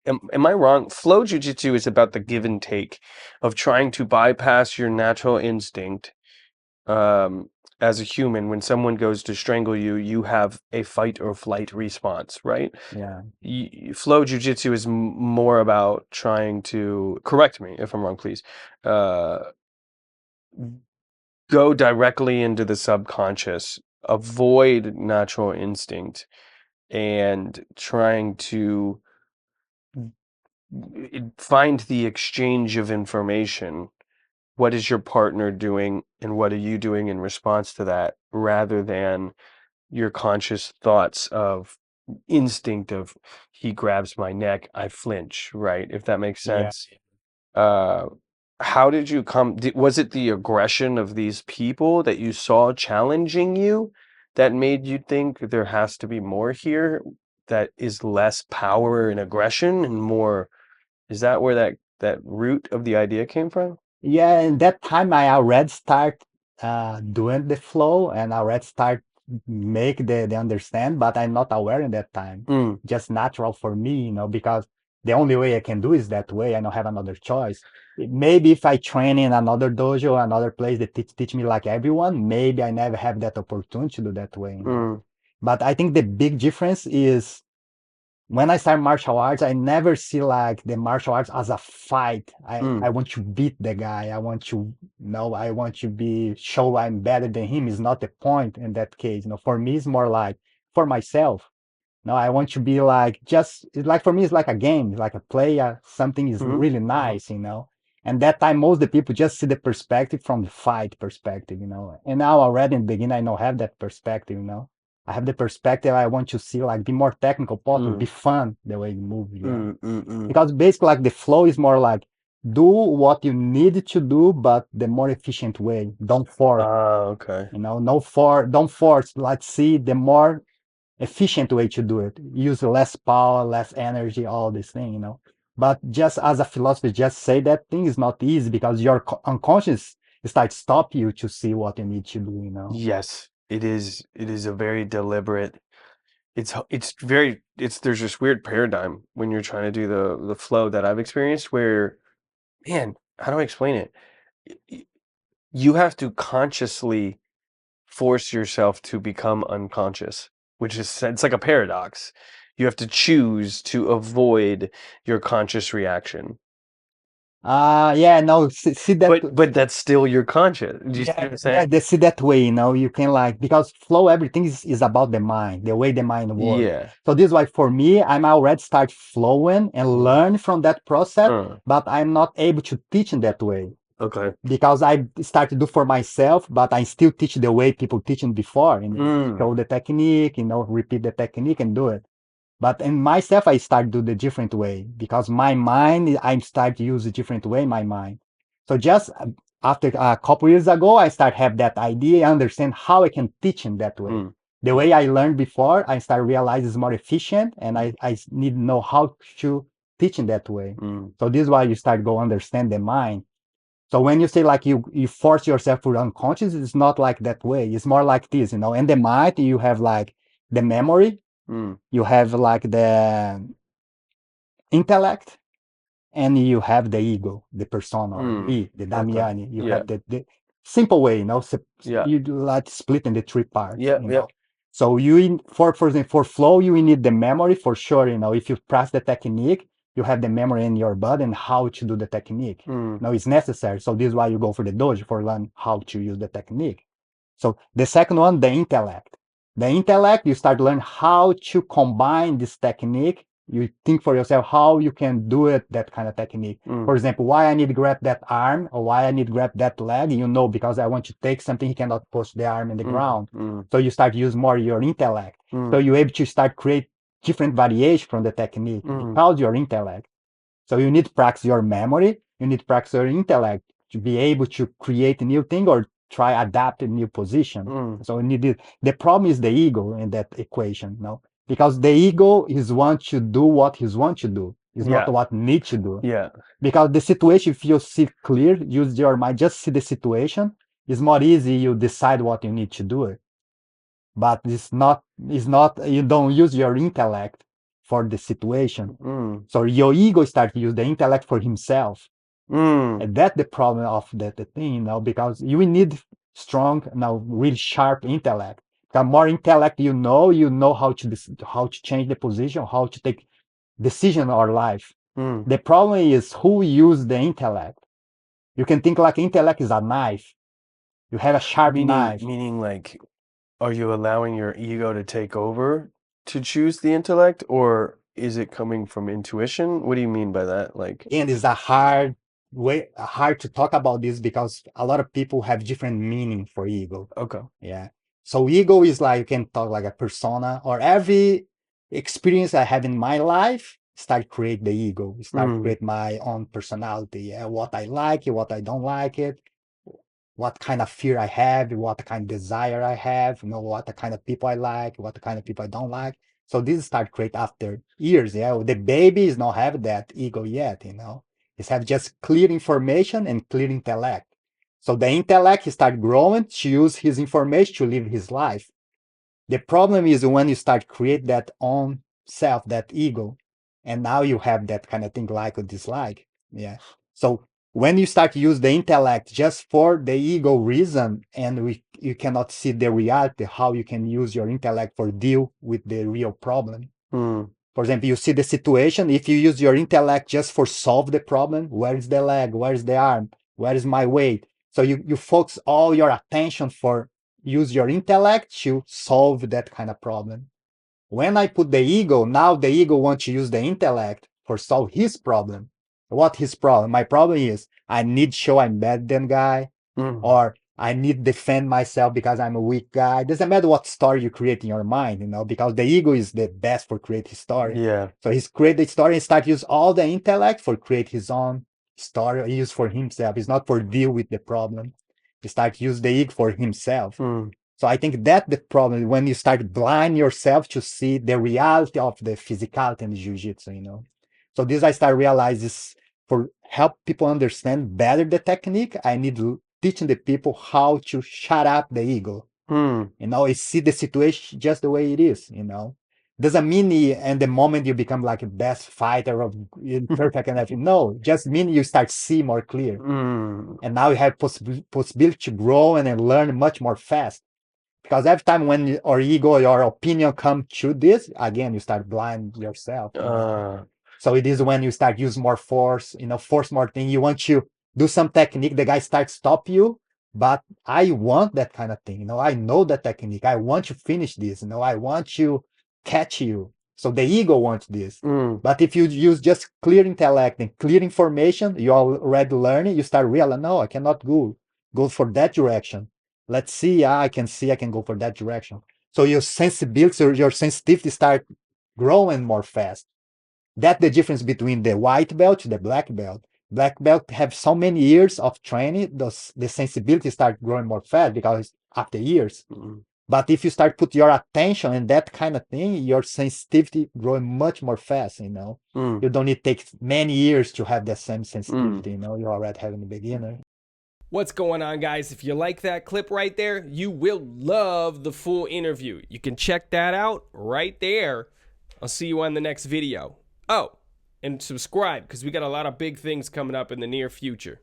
am I wrong? Flow Jiu-Jitsu is about the give and take of trying to bypass your natural instinct. Um, as a human, when someone goes to strangle you, you have a fight or flight response, right? Yeah. Flow Jiu-Jitsu is more about trying to, correct me if I'm wrong, please, uh, go directly into the subconscious, avoid natural instinct, and trying to find the exchange of information. What is your partner doing, and what are you doing in response to that, rather than your conscious thoughts of instinct of he grabs my neck, I flinch, right? If that makes Yeah. sense. Uh, how did you was it the aggression of these people that you saw challenging you that made you think there has to be more here that is less power and aggression and more, is that where that root of the idea came from? Yeah, and that time I already start doing the flow and already start make the understand, but I'm not aware in that time. Mm, Just natural for me, because the only way I can do is that way. I don't have another choice. Maybe if I train in another dojo, another place that teach me like everyone, maybe I never have that opportunity to do that way. mm, But I think the big difference is when I start martial arts, I never see like the martial arts as a fight. I, mm, I want to beat the guy. I want to I want to be show I'm better than him is not the point in that case. For me, it's more like for myself. No, I want to be like just it's like for me, it's like a game, it's like a play. Something is mm, really nice. And that time, most of the people just see the perspective from the fight perspective. And now already in the beginning, I don't have that perspective. I have the perspective I want to see like be more technical possible, mm, be fun the way you move. Yeah. mm, mm, mm. Because basically like the flow is more like do what you need to do, but the more efficient way. Don't force, Ah, okay. don't force. Let's see the more efficient way to do it. Use less power, less energy, all this thing. But just as a philosophy, just say that thing is not easy because your unconscious starts stop you to see what you need to do. Yes, it is. It is a very deliberate. It's very. It's there's this weird paradigm when you're trying to do the flow that I've experienced where, man, how do I explain it? Y- You have to consciously force yourself to become unconscious, which is it's like a paradox. You have to choose to avoid your conscious reaction. Yeah, no, see that. But that's still your conscious. Do you see what Yeah, I'm yeah, saying? they see that way. You can like because flow everything is about the mind, the way the mind works. Yeah. So this is why for me, I'm already start flowing and Mm. learn from that process, Uh, but I'm not able to teach in that way okay. because I start to do for myself, but I still teach the way people teaching before and Mm. show the technique, repeat the technique and do it. But in myself, I start do the different way because my mind, I start to use a different way, my mind. So just after a couple years ago, I start have that idea, understand how I can teach in that way. Mm. The way I learned before, I start realize is more efficient and I need to know how to teach in that way. Mm. So this is why you start go understand the mind. So when you say like you force yourself to unconscious, it's not like that way. It's more like this. In the mind, you have like the memory, Mm. you have like the intellect, and you have the ego, the persona, or Mm. me, the Okay. Damiani. You Yeah. have the simple way. Yeah. You do like split in the three parts. Yeah. Yeah. So for example, for flow, you need the memory for sure. If you practice the technique, you have the memory in your body and how to do the technique. Mm. It's necessary. So this is why you go for the dojo for learn how to use the technique. So the second one, the intellect. The intellect, you start learn how to combine this technique. You think for yourself how you can do it, that kind of technique. Mm. For example, why I need to grab that arm or why I need to grab that leg, because I want to take something, he cannot push the arm in the Mm. ground. Mm. So you start use more your intellect. So Mm. you're able to start create different variation from the technique Mm. because your intellect. So you need to practice your memory. You need to practice your intellect to be able to create a new thing or try adapt a new position. Mm. So you need it. The problem is the ego in that equation, because the ego is want to do what he wants to do. Is not Yeah. what need to do. Yeah. Because the situation, if you see clear, use your mind, just see the situation. It's more easy. You decide what you need to do it. But it's not. You don't use your intellect for the situation. Mm. So your ego starts to use the intellect for himself. Mm. And that's the problem of the thing, because you need strong, really sharp intellect. The more intellect you know how to change the position, how to take decision in our life. Mm. The problem is who use the intellect. You can think like intellect is a knife. You have a sharp knife. Meaning like, are you allowing your ego to take over to choose the intellect, or is it coming from intuition? What do you mean by that? Like, And it's a hard to talk about this because a lot of people have different meaning for ego. okay. Yeah. So ego is like, you can talk like a persona, or every experience I have in my life start create the ego, start Mm. create my own personality. Yeah, what I like, what I don't like it, what kind of fear I have, what kind of desire I have, what the kind of people I like, what the kind of people I don't like. So this start create after years. Yeah, the baby is not have that ego yet. It's have just clear information and clear intellect. So the intellect he start growing to use his information to live his life. The problem is when you start create that own self, that ego, and now you have that kind of thing like or dislike. Yeah. So when you start to use the intellect just for the ego reason, and you cannot see the reality, how you can use your intellect for deal with the real problem. Mm. For example, you see the situation, if you use your intellect just for solve the problem, where is the leg, where is the arm, where is my weight? So you focus all your attention for use your intellect to solve that kind of problem. When I put the ego, now the ego wants to use the intellect for solve his problem. What his problem? My problem is I need show I'm better than guy, Mm. or I need defend myself because I'm a weak guy. Doesn't matter what story you create in your mind, because the ego is the best for creating story. Yeah. So he's create the story and start use all the intellect for create his own story, use for himself. It's not for deal with the problem. He start use the ego for himself. Mm. So I think that the problem when you start blind yourself to see the reality of the physicality and the jiu-jitsu. So this I start realize is for help people understand better the technique. I need teaching the people how to shut up the ego. Mm. And see the situation just the way it is. Doesn't mean in the moment you become like a best fighter of perfect and everything. No, just mean you start see more clear. Mm. And now you have possibility to grow and then learn much more fast. Because every time when our ego, your opinion come to this, again, you start blind yourself. Uh. So it is when you start use more force, force more thing. You want to do some technique, the guy starts stop you, but I want that kind of thing. I know that technique. I want to finish this. I want to catch you. So the ego wants this. Mm. But if you use just clear intellect and clear information, you already learning, you start realizing, no, I cannot go for that direction. Let's see, I can go for that direction. So your sensibility or your sensitivity start growing more fast. That's the difference between the white belt to the black belt. Black belt have so many years of training, the sensibility start growing more fast because after years. Mm. But if you start put your attention in that kind of thing, your sensitivity growing much more fast. Mm. You don't need to take many years to have the same Mm. sensitivity. You already have in the beginner. What's going on, guys? If you like that clip right there, you will love the full interview. You can check that out right there. I'll see you on the next video. Oh, and subscribe because we got a lot of big things coming up in the near future.